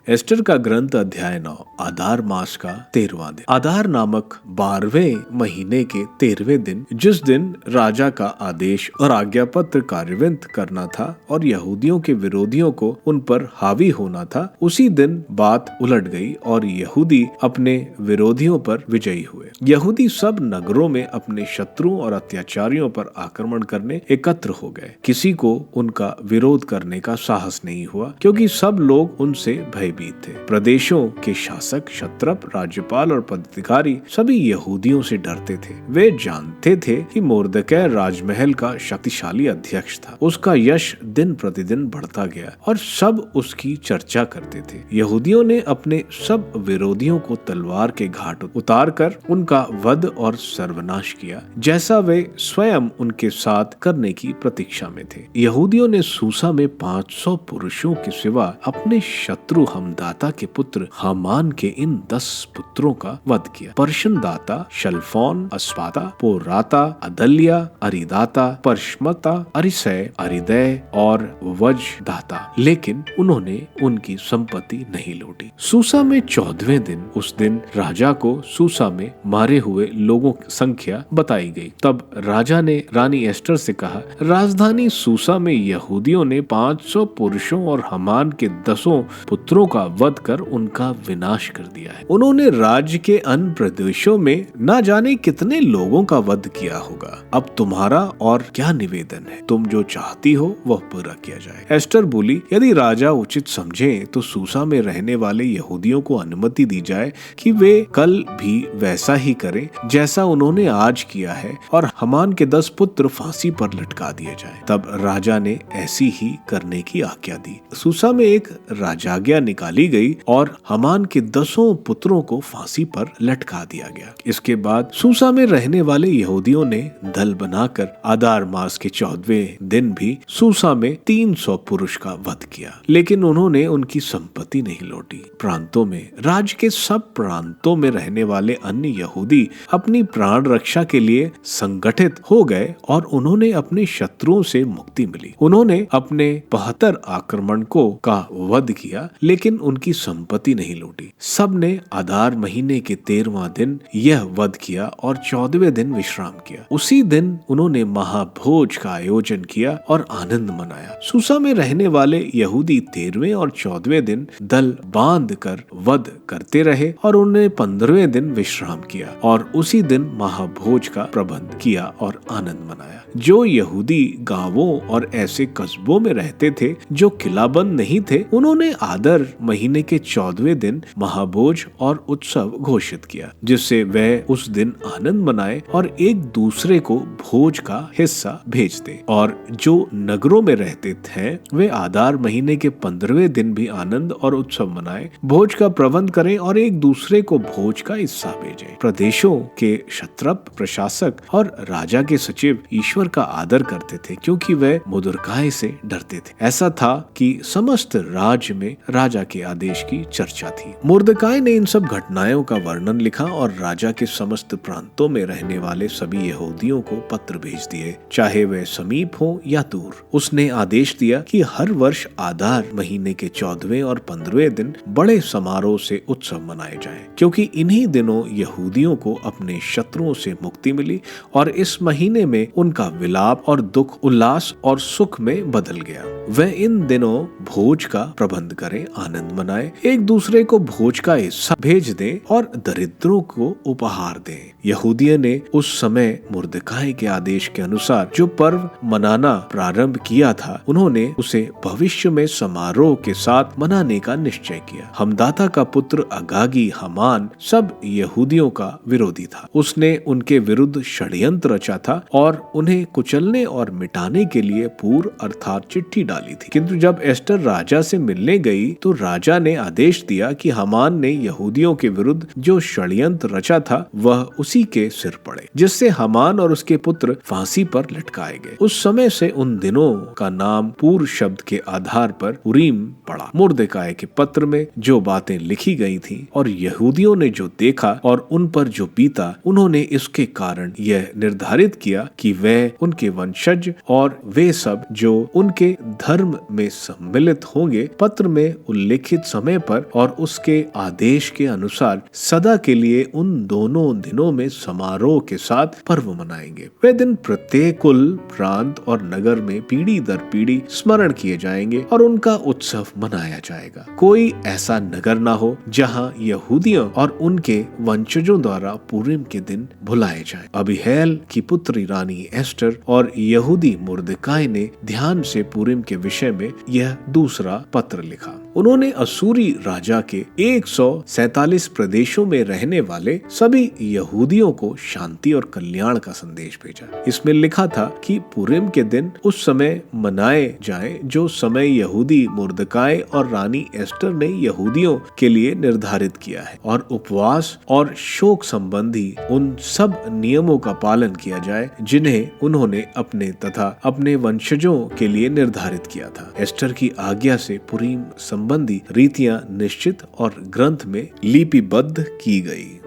Ester का ग्रंथ अध्याय 9। आधार मास का 13वां दिन। आधार नामक 12वें महीने के 13वें दिन, जिस दिन राजा का आदेश और आज्ञा पत्र कार्यान्वित करना था और यहूदियों के विरोधियों को उन पर हावी होना था, उसी दिन बात उलट गई और यहूदी अपने विरोधियों पर विजयी हुए। यहूदी सब नगरों में अपने शत्रुओं और अत्याचारियों पर आक्रमण करने एकत्र हो गए। किसी को उनका विरोध करने का साहस नहीं हुआ, क्योंकि सब लोग उनसे भयभीत थे। प्रदेशों के शासक, क्षत्रप, राज्यपाल और पदाधिकारी सभी यहूदियों से डरते थे। वे जानते थे कि मोर्दकै राजमहल का शक्तिशाली अध्यक्ष था। उसका यश दिन प्रतिदिन बढ़ता गया और सब उसकी चर्चा करते थे। यहूदियों ने अपने सब विरोधियों को तलवार के घाट उतारकर उनका वध और सर्वनाश किया, जैसा वे स्वयं उनके साथ करने की प्रतीक्षा में थे। यहूदियों ने सूसा में 500 पुरुषों के सिवा अपने शत्रु हमदाता के पुत्र हामान के इन 10 पुत्रों का वध किया। परशनदाता, शल्फोन, अस्पाता, पोराता, अदल्या, अरिदाता, परशमता, अरिसै, अरिदय और वजदाता, लेकिन उन्होंने उनकी संपत्ति नहीं लूटी। सूसा में 14वें दिन, उस दिन राजा को सूसा में मारे हुए लोगों की संख्या बताई गई। तब राजा ने रानी एस्टर से कहा, राजधानी सूसा में यहूदियों ने 500 पुरुषों और हामान के 10 पुत्रों का वध कर उनका विनाश कर दिया है। उन्होंने राज्य के अन्य प्रदेशों में न जाने कितने लोगों का वध किया होगा। अब तुम्हारा और क्या निवेदन है? तुम जो चाहती हो वह पूरा किया जाए। एस्टर बोली, यदि राजा उचित समझे तो सूसा में रहने वाले यहूदियों को अनुमति दी जाए कि वे कल भी वैसा ही करें जैसा उन्होंने आज किया है, और हामान के 10 पुत्र फांसी पर लटका दिए जाए। तब राजा ने ऐसी ही करने की आज्ञा दी। सूसा में एक राजाज्ञा निकाली गई और हामान के 10 पुत्रों को फांसी पर लटका दिया गया। इसके बाद सूसा में रहने वाले यहूदियों ने दल बनाकर आधार मास के 14वें दिन भी सूसा में 300 पुरुष का वध किया, लेकिन उन्होंने उनकी संपत्ति नहीं लौटी। प्रांतों में, राज्य के सब प्रांतों में रहने वाले अन्य यहूदी अपनी प्राण रक्षा के लिए संगठित हो गए और उन्होंने अपने शत्रुओं से मुक्ति मिली। उन्होंने अपने 72 आक्रमणकों का वध किया, लेकिन उनकी संपत्ति नहीं लूटी। सब ने आधार महीने के 13वां दिन यह वध किया और 14वें दिन विश्राम किया। उसी दिन उन्होंने महाभोज का आयोजन किया और आनंद मनाया। सूसा में रहने वाले यहूदी 13वें और 14वें दिन दल बांध कर वध करते रहे और उन्होंने 15वें दिन विश्राम किया और उसी दिन महाभोज का प्रबंध किया और आनंद मनाया। जो यहूदी गांवों और ऐसे कस्बों में रहते थे जो किलाबंद नहीं थे, उन्होंने आदर महीने के 14वें दिन महाभोज और उत्सव घोषित किया, जिससे वह उस दिन आनंद मनाए और एक दूसरे को भोज का हिस्सा भेज दे। और जो नगरों में रहते थे वे आधार महीने के 15वें दिन भी आनंद और उत्सव मनाए, भोज का प्रबंध करें और एक दूसरे को भोज का हिस्सा भेजें। प्रदेशों के क्षत्रप, प्रशासक और राजा के सचिव ईश्वर का आदर करते थे, क्योंकि वे मुर्दकै से डरते थे। ऐसा था कि समस्त राज्य में राजा के आदेश की चर्चा थी। मुर्दकै ने इन सब घटनाओं का वर्णन लिखा और राजा के समस्त प्रांतों में रहने वाले सभी यहूदियों को पत्र भेज दिए, चाहे वे समीप हो या दूर। उसने आदेश दिया कि हर वर्ष आधार महीने के 14वें और 15वें दिन बड़े समारोह से उत्सव मनाए जाएं, क्योंकि इन्हीं दिनों यहूदियों को अपने शत्रुओं से मुक्ति मिली और इस महीने में उनका विलाप और दुख उल्लास और सुख में बदल गया। वह इन दिनों भोज का प्रबंध करें, आनंद मनाए, एक दूसरे को भोज का हिस्सा भेज दें और दरिद्रों को उपहार दें। यहूदियों ने उस समय मुर्दकै के आदेश के अनुसार जो पर्व मनाना प्रारंभ किया था, उन्होंने उसे भविष्य में समारोह के साथ मनाने का निश्चय किया। हमदाता का पुत्र अगागी हामान सब यहूदियों का विरोधी था। उसने उनके विरुद्ध षड्यंत्र रचा था और उन्हें कुचलने और मिटाने के लिए पूर्व अर्थात चिट्ठी डाली थी। किंतु जब एस्टर राजा से मिलने गई तो राजा ने आदेश दिया कि हामान ने यहूदियों के विरुद्ध जो षड्यंत्र रचा था वह उसी के सिर पड़े, जिससे हामान और उसके पुत्र फांसी पर लटकाए गए। उस समय से उन दिनों का नाम पूर्व शब्द के आधार पर उरीम पड़ा। मुर्दकै के पत्र में जो बातें लिखी गई थी और यहूदियों ने जो देखा और उन पर जो बीता, उन्होंने इसके कारण यह निर्धारित किया कि वे उनके वंशज और वे सब जो उनके धर्म में सम्मिलित होंगे पत्र में उल्लेख लिखित समय पर और उसके आदेश के अनुसार सदा के लिए उन दोनों दिनों में समारोह के साथ पर्व मनाएंगे। वे दिन प्रत्येक कुल, प्रांत और नगर में पीढ़ी दर पीढ़ी स्मरण किए जाएंगे और उनका उत्सव मनाया जाएगा। कोई ऐसा नगर ना हो जहाँ यहूदियों और उनके वंशजों द्वारा पुरीम के दिन भुलाए जाएं। अबीहैल की पुत्री रानी एस्टर और यहूदी मुर्दकाई ने ध्यान से पुरीम के विषय में यह दूसरा पत्र लिखा। उन्होंने असूरी राजा के 147 प्रदेशों में रहने वाले सभी यहूदियों को शांति और कल्याण का संदेश भेजा। इसमें लिखा था कि पुरीम के दिन उस समय मनाए जाएं जो समय यहूदी मुर्दकाई और रानी एस्टर ने यहूदियों के लिए निर्धारित किया है, और उपवास और शोक संबंधी उन सब नियमों का पालन किया जाए जिन्हें उन्होंने अपने तथा अपने वंशजों के लिए निर्धारित किया था। एस्टर की आज्ञा से पुरीम संबंधी रीतियां निश्चित और ग्रंथ में लिपिबद्ध की गई।